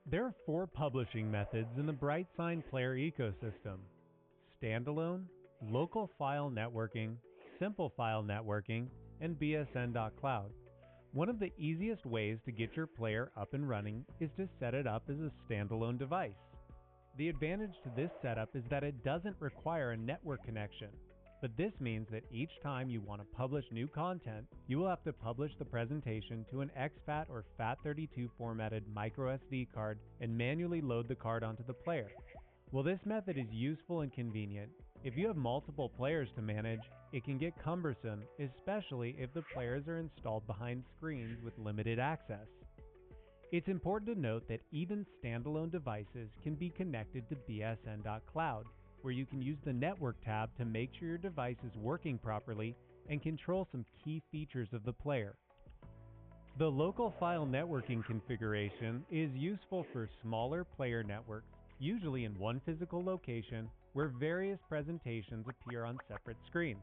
There are four publishing methods in the BrightSign Player ecosystem: standalone, local file networking, simple file networking, and BSN.cloud. One of the easiest ways to get your player up and running is to set it up as a standalone device. The advantage to this setup is that it doesn't require a network connection, but this means that each time you want to publish new content, you will have to publish the presentation to an exFAT or FAT32 formatted microSD card and manually load the card onto the player. While this method is useful and convenient, if you have multiple players to manage, it can get cumbersome, especially if the players are installed behind screens with limited access. It's important to note that even standalone devices can be connected to BSN.cloud, where you can use the Network tab to make sure your device is working properly and control some key features of the player. The local file networking configuration is useful for smaller player networks, usually in one physical location where various presentations appear on separate screens.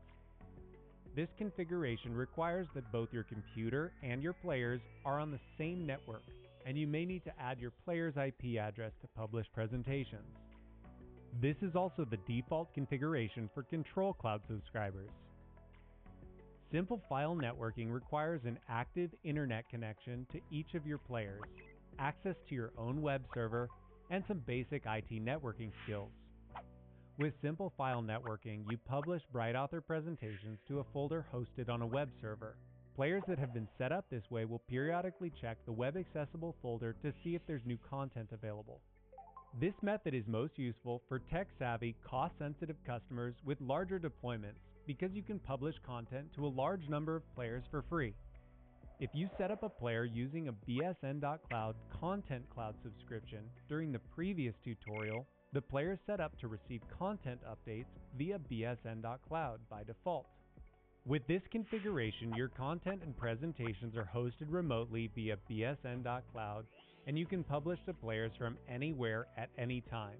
This configuration requires that both your computer and your players are on the same network, and you may need to add your player's IP address to publish presentations. This is also the default configuration for Control Cloud subscribers. Simple file networking requires an active internet connection to each of your players, access to your own web server, and some basic IT networking skills. With simple file networking, you publish BrightAuthor presentations to a folder hosted on a web server. Players that have been set up this way will periodically check the web accessible folder to see if there's new content available. This method is most useful for tech-savvy, cost-sensitive customers with larger deployments because you can publish content to a large number of players for free. If you set up a player using a BSN.cloud Content Cloud subscription during the previous tutorial, the player is set up to receive content updates via BSN.cloud by default. With this configuration, your content and presentations are hosted remotely via BSN.cloud, and you can publish to players from anywhere at any time.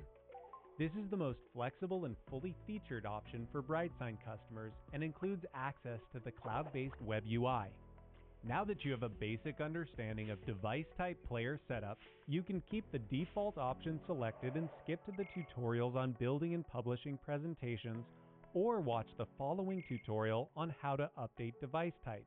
This is the most flexible and fully featured option for BrightSign customers and includes access to the cloud-based web UI. Now that you have a basic understanding of device-type player setup, you can keep the default option selected and skip to the tutorials on building and publishing presentations, or watch the following tutorial on how to update device types.